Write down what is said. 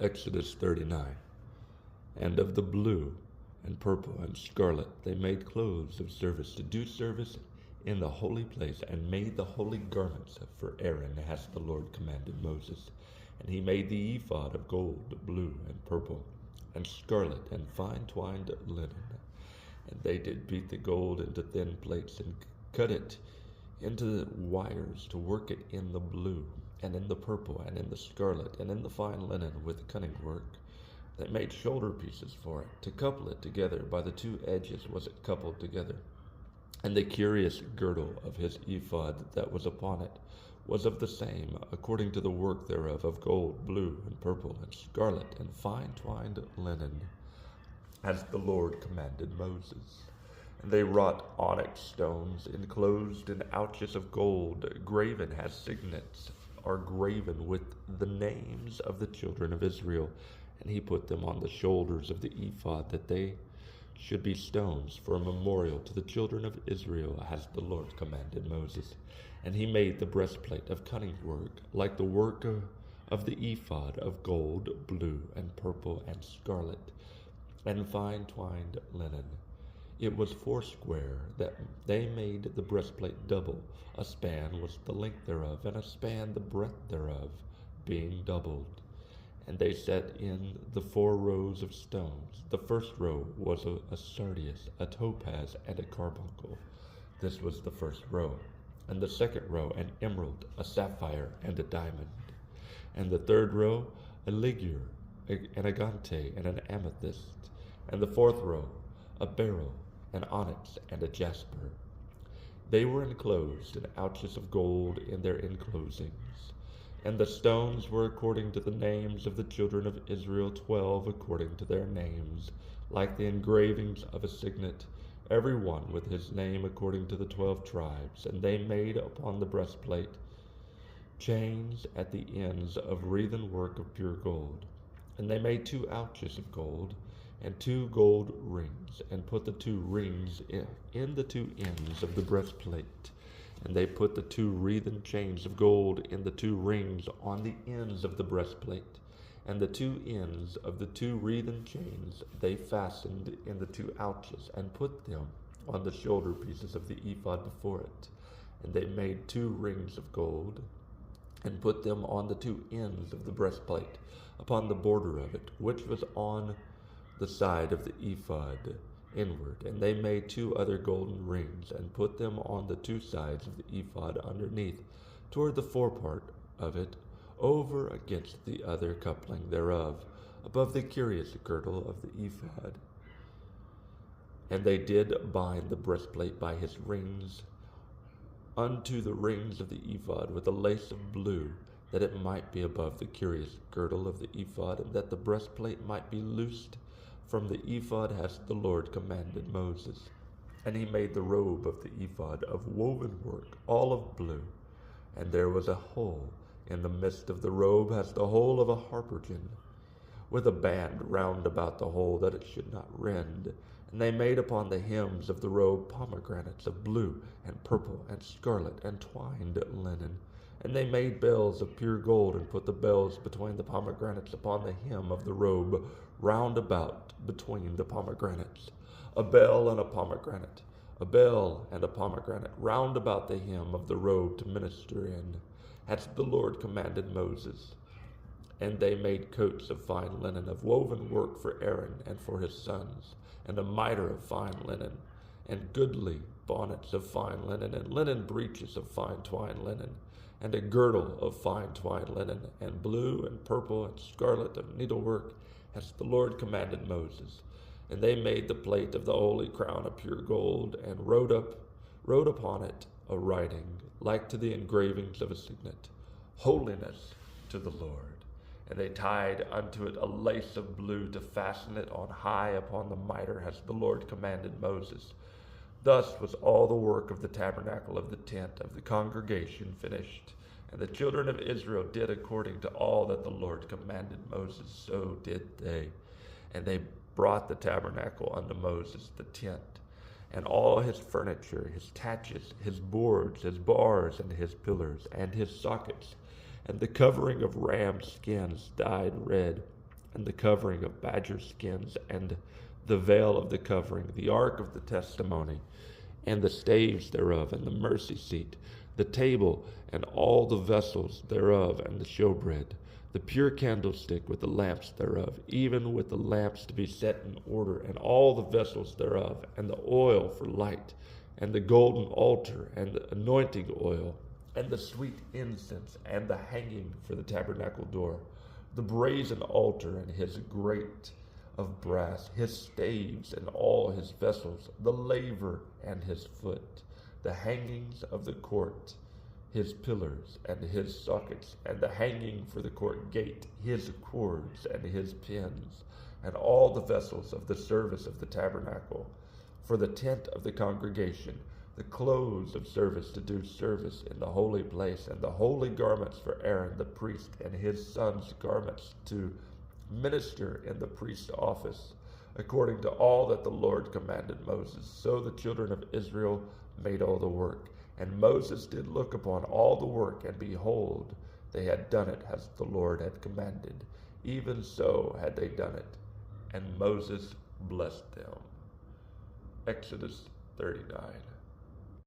Exodus 39. And of the blue and purple and scarlet they made clothes of service to do service in the holy place, and made the holy garments for Aaron, as the Lord commanded Moses. And he made the ephod of gold, blue, and purple, and scarlet, and fine twined linen. And they did beat the gold into thin plates, and cut it into the wires to work it in the blue, and in the purple, and in the scarlet, and in the fine linen with cunning work. They made shoulder pieces for it, to couple it together. By the two edges was it coupled together. And the curious girdle of his ephod that was upon it was of the same, according to the work thereof, of gold, blue, and purple, and scarlet, and fine twined linen, as the Lord commanded Moses. And they wrought onyx stones, enclosed in ouches of gold, graven as signets are graven with the names of the children of Israel. And he put them on the shoulders of the ephod, that they should be stones for a memorial to the children of Israel, as the Lord commanded Moses. And he made the breastplate of cunning work, like the work of the ephod, of gold, blue, and purple, and scarlet, and fine twined linen. It was foursquare, that they made the breastplate double. A span was the length thereof, and a span the breadth thereof, being doubled. And they set in the 4 rows of stones. The first row was a sardius, a topaz, and a carbuncle. This was the first row. And the second row, an emerald, a sapphire, and a diamond. And the third row, a ligure, an agate, and an amethyst. And the fourth row, a beryl, an onyx, and a jasper. They were enclosed in ouches of gold in their enclosings. And the stones were according to the names of the children of Israel, 12 according to their names, like the engravings of a signet, every one with his name according to the 12 tribes. And they made upon the breastplate chains at the ends of wreathen work of pure gold. And they made 2 ouches of gold, and 2 gold rings, and put the 2 rings in the 2 ends of the breastplate. And they put the 2 wreathen chains of gold in the 2 rings on the ends of the breastplate. And the 2 ends of the 2 wreathen chains they fastened in the 2 ouches, and put them on the shoulder pieces of the ephod before it. And they made 2 rings of gold, and put them on the 2 ends of the breastplate, upon the border of it, which was on the side of the ephod inward. And they made 2 other golden rings, and put them on the 2 sides of the ephod underneath, toward the forepart of it, over against the other coupling thereof, above the curious girdle of the ephod. And they did bind the breastplate by his rings unto the rings of the ephod with a lace of blue, that it might be above the curious girdle of the ephod, and that the breastplate might be loosed from the ephod, as the Lord commanded Moses. And he made the robe of the ephod of woven work, all of blue. And there was a hole in the midst of the robe, as the hole of a harpagon, with a band round about the hole, that it should not rend. And they made upon the hems of the robe pomegranates of blue and purple and scarlet and twined linen. And they made bells of pure gold, and put the bells between the pomegranates upon the hem of the robe, round about between the pomegranates. A bell and a pomegranate, a bell and a pomegranate, round about the hem of the robe to minister in, as the Lord commanded Moses. And they made coats of fine linen, of woven work for Aaron and for his sons, and a mitre of fine linen, and goodly bonnets of fine linen, and linen breeches of fine twined linen, and a girdle of fine twined linen, and blue and purple and scarlet of needlework, as the Lord commanded Moses. And they made the plate of the holy crown of pure gold, and wrote upon it a writing, like to the engravings of a signet, Holiness to the Lord. And they tied unto it a lace of blue, to fasten it on high upon the mitre, as the Lord commanded Moses. Thus was all the work of the tabernacle of the tent of the congregation finished. And the children of Israel did according to all that the Lord commanded Moses, so did they. And they brought the tabernacle unto Moses, the tent, and all his furniture, his taches, his boards, his bars, and his pillars, and his sockets, and the covering of ram skins dyed red, and the covering of badger skins, and the veil of the covering, the ark of the testimony, and the staves thereof, and the mercy seat, the table, and all the vessels thereof, and the showbread, the pure candlestick with the lamps thereof, even with the lamps to be set in order, and all the vessels thereof, and the oil for light, and the golden altar, and the anointing oil, and the sweet incense, and the hanging for the tabernacle door, the brazen altar, and his grate of brass, his staves, and all his vessels, the laver and his foot, the hangings of the court, his pillars and his sockets, and the hanging for the court gate, his cords and his pins, and all the vessels of the service of the tabernacle, for the tent of the congregation, the clothes of service to do service in the holy place, and the holy garments for Aaron the priest, and his sons' garments to minister in the priest's office, according to all that the Lord commanded Moses. So the children of Israel made all the work. And Moses did look upon all the work, and behold, they had done it as the Lord had commanded. Even so had they done it. And Moses blessed them. Exodus 39.